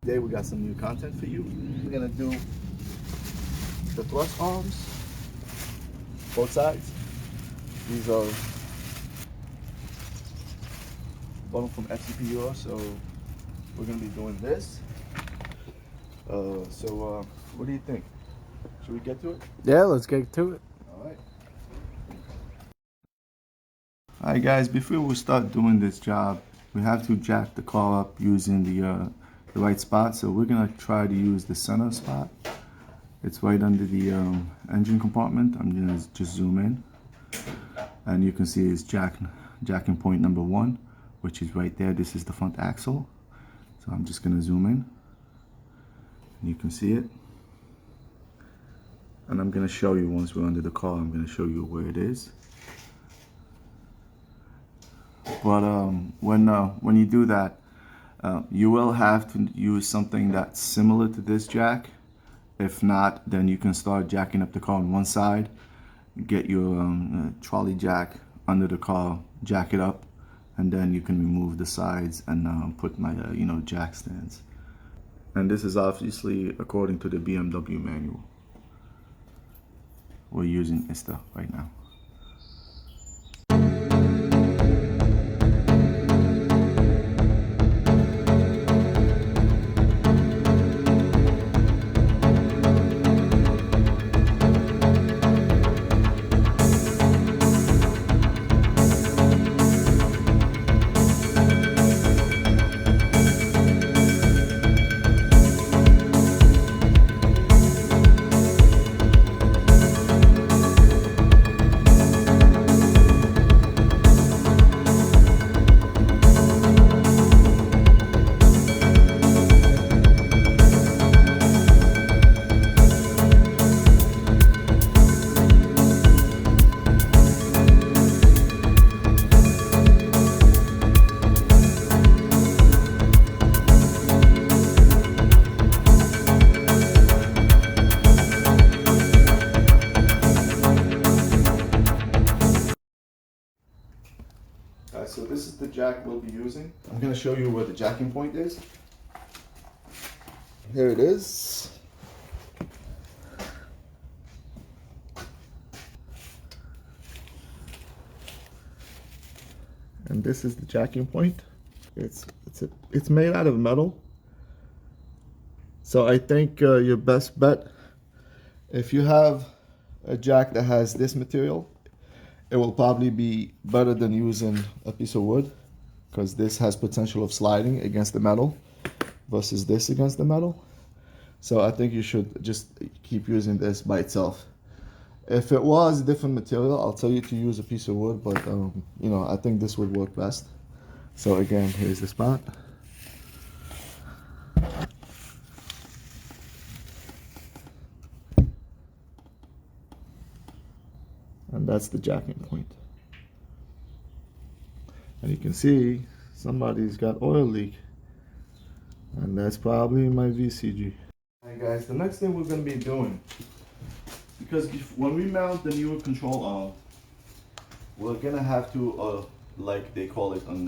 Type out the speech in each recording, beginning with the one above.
Today we got some new content for you. We're gonna do the thrust arms, both sides. These are bottom from FCPUR, so we're gonna be doing this. What do you think? Should we get to it? Yeah, let's get to it. Alright. Alright guys, before we start doing this job, we have to jack the car up using the right spot. So we're gonna try to use the center spot. It's right under the engine compartment. I'm gonna just zoom in, and you can see it's jacking point number 1, which is right there. This is the front axle. So I'm just gonna zoom in, and you can see it. And I'm gonna show you once we're under the car. I'm gonna show you where it is. But when you do that, you will have to use something that's similar to this jack. If not, then you can start jacking up the car on one side, get your trolley jack under the car, jack it up, and then you can remove the sides and put my jack stands. And this is obviously according to the BMW manual. We're using ISTA right now. So this is the jack we'll be using. I'm going to show you where the jacking point is. Here it is. And this is the jacking point. It's made out of metal. So I think your best bet, if you have a jack that has this material, it will probably be better than using a piece of wood, because this has potential of sliding against the metal versus this against the metal. So I think you should just keep using this by itself. If it was a different material, I'll tell you to use a piece of wood, but I think this would work best. So again, here's the spot. And that's the jacking point. And you can see somebody's got oil leak, and that's probably my VCG. Alright guys, the next thing we're going to be doing, because when we mount the new control arm, we're going to have to, like they call it in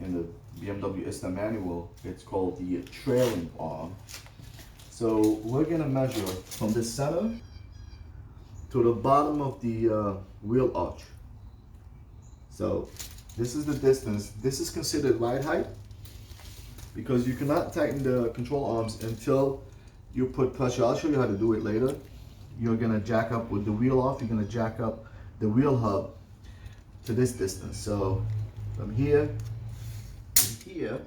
the BMW ISTA manual, it's called the trailing arm. So we're going to measure from the center to the bottom of the wheel arch. So this is the distance. This is considered ride height, because you cannot tighten the control arms until you put pressure. I'll show you how to do it later. You're gonna jack up with the wheel off. You're gonna jack up the wheel hub to this distance. So from here to here.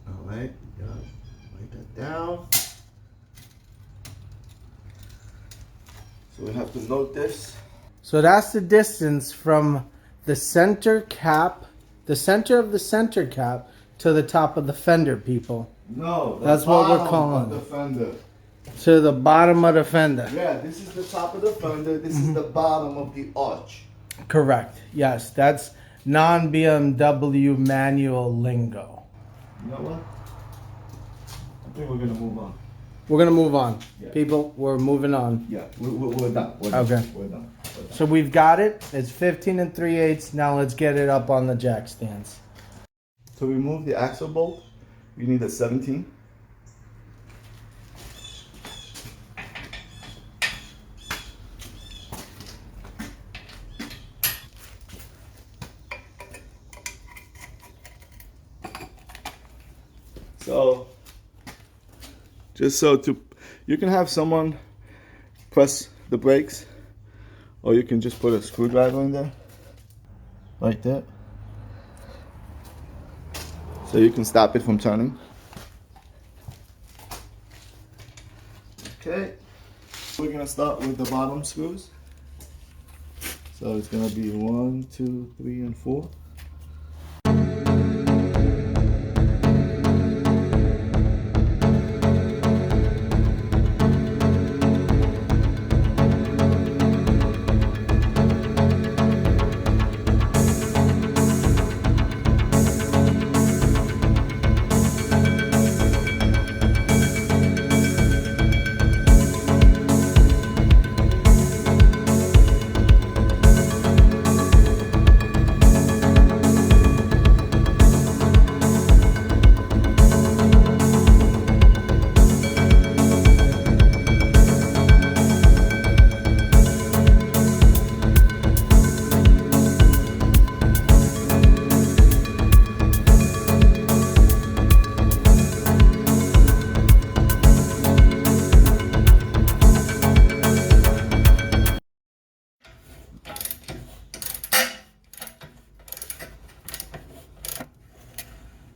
All right, write that down. So we have to note this. So that's the distance from the center cap, the center of the center cap, to the top of the fender, people. No, that's what we're calling the fender. To the bottom of the fender. Yeah, this is the top of the fender. This is the bottom of the arch. Correct. Yes, that's non-BMW manual lingo. You know what? I think we're gonna move on. We're gonna move on. Yeah. People, we're moving on. Yeah, we're done. We're done. Okay. We're done. So we've got it. It's 15 3/8. Now let's get it up on the jack stands. To remove the axle bolt, you need a 17. So, you can have someone press the brakes, or you can just put a screwdriver in there, like that. So you can stop it from turning. Okay, we're gonna start with the bottom screws. So it's gonna be 1, 2, 3, and 4.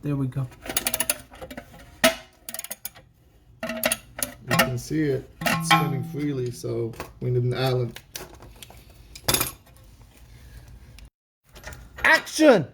There we go. You can see it spinning freely, so we need an Allen. Action!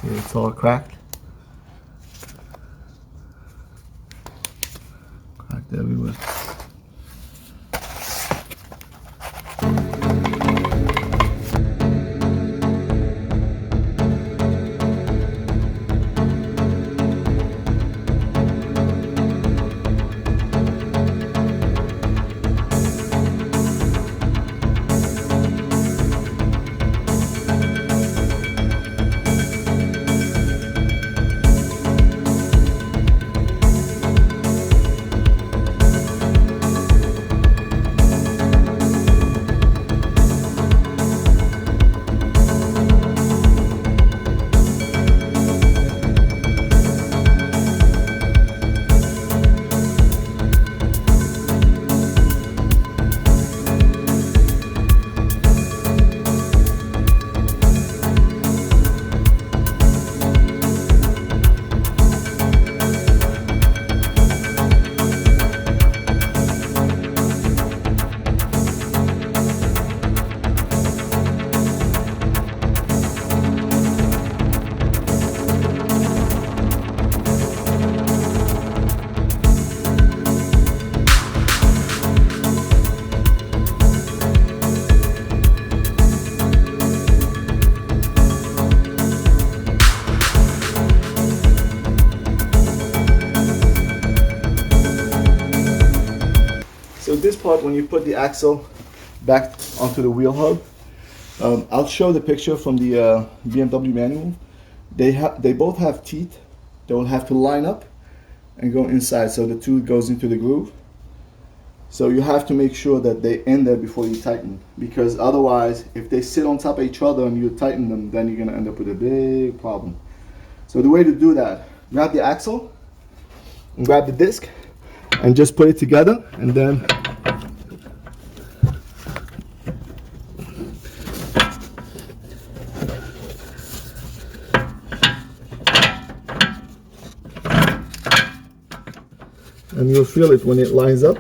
It's all cracked. Cracked everywhere. part, when you put the axle back onto the wheel hub, I'll show the picture from the BMW manual. They both have teeth. They will have to line up and go inside, so the tooth goes into the groove. So you have to make sure that they end there before you tighten, because otherwise, if they sit on top of each other and you tighten them, then you're gonna end up with a big problem. So the way to do that, grab the axle and grab the disc and just put it together, and then you'll feel it when it lines up.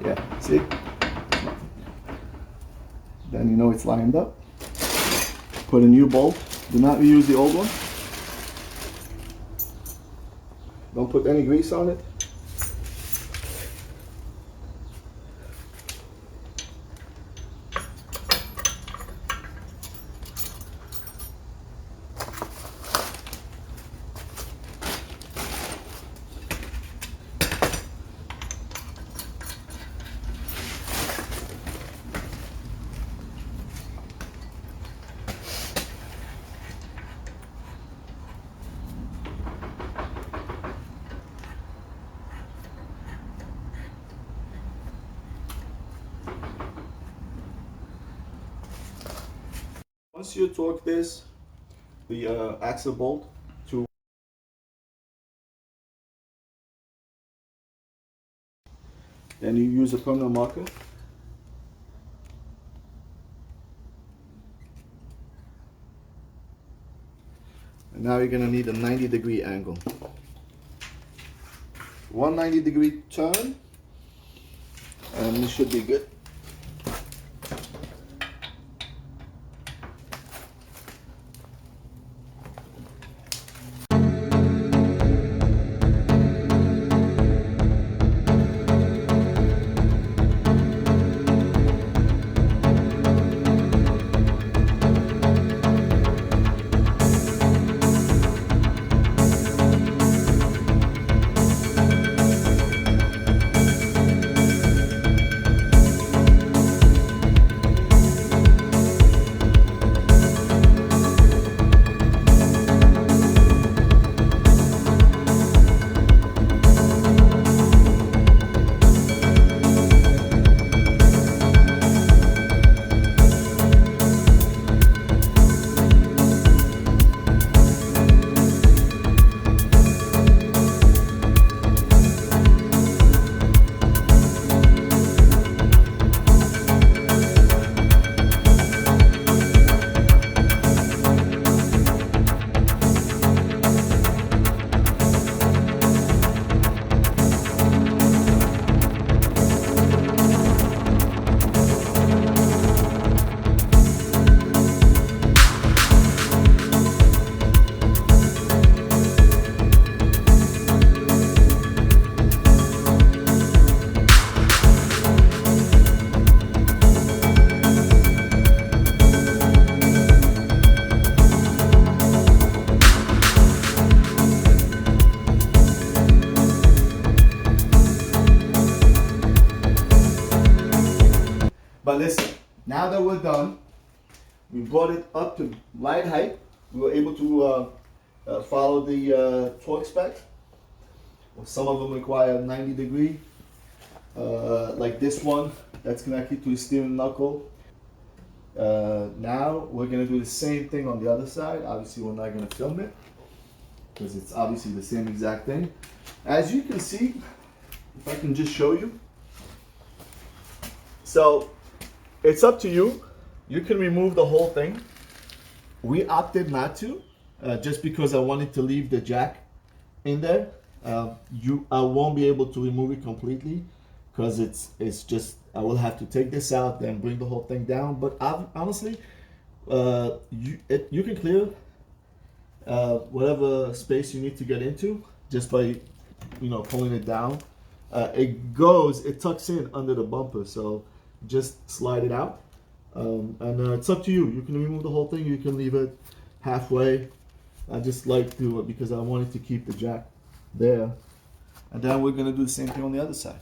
Yeah, see? Then you know it's lined up. Put a new bolt. Do not reuse the old one. Don't put any grease on it. Once you torque this, the axle bolt to, then you use a permanent marker. And now you're going to need a 90-degree angle. 190-degree turn, and this should be good. But listen, now that we're done, we brought it up to light height. We were able to follow the torque spec. Some of them require 90-degree, like this one that's connected to the steering knuckle. Now we're gonna do the same thing on the other side. Obviously, we're not gonna film it because it's obviously the same exact thing. As you can see, if I can just show you. So it's up to you. You can remove the whole thing. We opted not to, just because I wanted to leave the jack in there. I won't be able to remove it completely because it's just, I will have to take this out and bring the whole thing down. But honestly, you can clear whatever space you need to get into just by pulling it down. It tucks in under the bumper, so just slide it out. And it's up to you. You can remove the whole thing. You can leave it halfway. I just like to because I wanted to keep the jack there. And then we're gonna do the same thing on the other side.